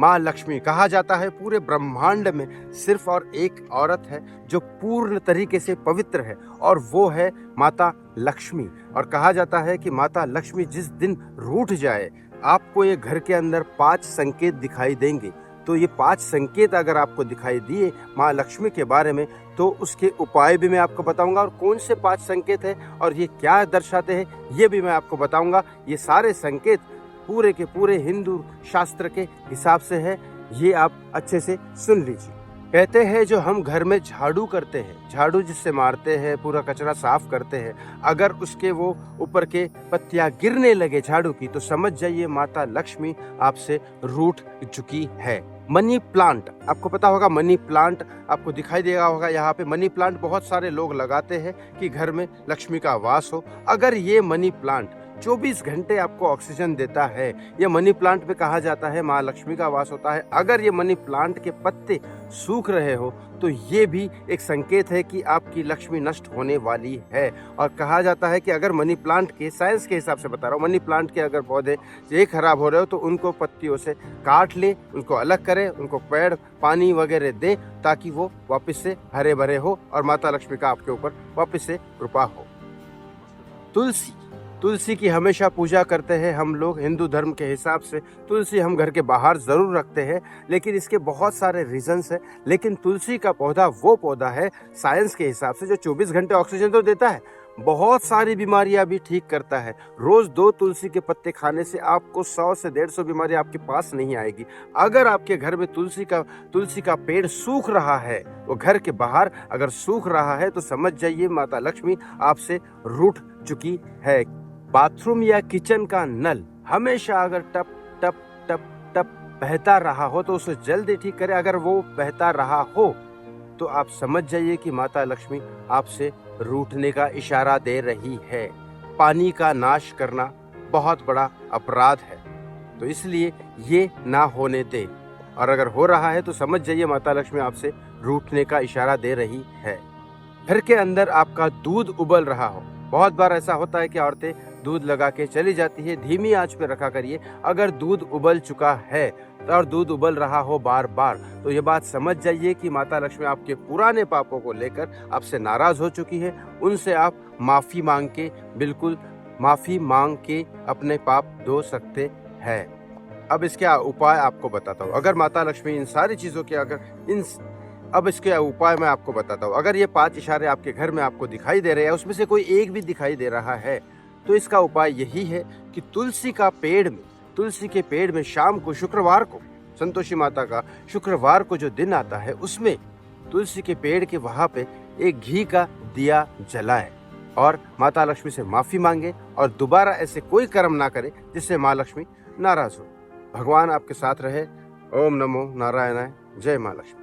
माँ लक्ष्मी। कहा जाता है पूरे ब्रह्मांड में सिर्फ और एक औरत है जो पूर्ण तरीके से पवित्र है, और वो है माता लक्ष्मी। और कहा जाता है कि माता लक्ष्मी जिस दिन रूठ जाए, आपको ये घर के अंदर 5 संकेत दिखाई देंगे। तो ये 5 संकेत अगर आपको दिखाई दिए माँ लक्ष्मी के बारे में, तो उसके उपाय भी मैं आपको बताऊंगा, और कौन से 5 संकेत हैं और ये क्या दर्शाते हैं ये भी मैं आपको बताऊंगा। ये सारे संकेत पूरे के पूरे हिंदू शास्त्र के हिसाब से है, ये आप अच्छे से सुन लीजिए। कहते हैं जो हम घर में झाड़ू करते हैं, झाड़ू जिससे मारते हैं, पूरा कचरा साफ करते हैं, अगर उसके वो ऊपर के पत्तियां गिरने लगे झाड़ू की, तो समझ जाइए माता लक्ष्मी आपसे रूठ चुकी है। मनी प्लांट, आपको पता होगा मनी प्लांट आपको दिखाई देगा होगा। यहाँ पे मनी प्लांट बहुत सारे लोग लगाते हैं कि घर में लक्ष्मी का वास हो। अगर ये मनी प्लांट 24 घंटे आपको ऑक्सीजन देता है, ये मनी प्लांट पे कहा जाता है माँ लक्ष्मी का वास होता है। अगर ये मनी प्लांट के पत्ते सूख रहे हो, तो ये भी एक संकेत है कि आपकी लक्ष्मी नष्ट होने वाली है। और कहा जाता है कि अगर मनी प्लांट के, साइंस के हिसाब से बता रहा हूँ, मनी प्लांट के अगर पौधे ये खराब हो रहे हो, तो उनको पत्तियों से काट ले, उनको अलग करें, उनको पेड़ पानी वगैरह दे, ताकि वो वापस से हरे भरे हो और माता लक्ष्मी का आपके ऊपर वापस से कृपा हो। तुलसी, तुलसी की हमेशा पूजा करते हैं हम लोग हिंदू धर्म के हिसाब से। तुलसी हम घर के बाहर ज़रूर रखते हैं, लेकिन इसके बहुत सारे रीजंस हैं। लेकिन तुलसी का पौधा वो पौधा है साइंस के हिसाब से जो 24 घंटे ऑक्सीजन तो देता है, बहुत सारी बीमारियां भी ठीक करता है। रोज 2 तुलसी के पत्ते खाने से आपको 100 से 150 बीमारी आपके पास नहीं आएगी। अगर आपके घर में तुलसी का पेड़ सूख रहा है, वो घर के बाहर अगर सूख रहा है, तो समझ जाइए माता लक्ष्मी आपसे रूठ चुकी है। बाथरूम या किचन का नल हमेशा अगर टप टप टप टप बहता रहा हो, तो उसे जल्दी ठीक करें। अगर वो बहता रहा हो, तो आप समझ जाइए कि माता लक्ष्मी आपसे रूठने का इशारा दे रही है। पानी का नाश करना बहुत बड़ा अपराध है, तो इसलिए ये ना होने दे। और अगर हो रहा है, तो समझ जाइए माता लक्ष्मी आपसे रूठने का इशारा दे रही है। घर के अंदर आपका दूध उबल रहा हो, बहुत बार ऐसा होता है कि औरतें दूध लगा के चली जाती है, धीमी आंच पे रखा करिए। अगर दूध उबल चुका है और दूध उबल रहा हो बार बार, तो ये बात समझ जाइए कि माता लक्ष्मी आपके पुराने पापों को लेकर आपसे नाराज हो चुकी है। उनसे आप माफी मांग के, बिल्कुल माफी मांग के अपने पाप धो सकते हैं। अब इसके उपाय आपको बताता हूँ। अगर माता लक्ष्मी इन सारी चीजों के अब इसके उपाय मैं आपको बताता हूँ। अगर ये 5 इशारे आपके घर में आपको दिखाई दे रहे हैं, उसमें से कोई एक भी दिखाई दे रहा है, तो इसका उपाय यही है कि तुलसी के पेड़ में शाम को, शुक्रवार को, संतोषी माता का शुक्रवार को जो दिन आता है, उसमें तुलसी के पेड़ के वहां पे एक घी का दिया जलाए और माता लक्ष्मी से माफी मांगे, और दोबारा ऐसे कोई कर्म ना करे जिससे माँ लक्ष्मी नाराज हो। भगवान आपके साथ रहे। ओम नमो नारायणाय। जय माँ लक्ष्मी।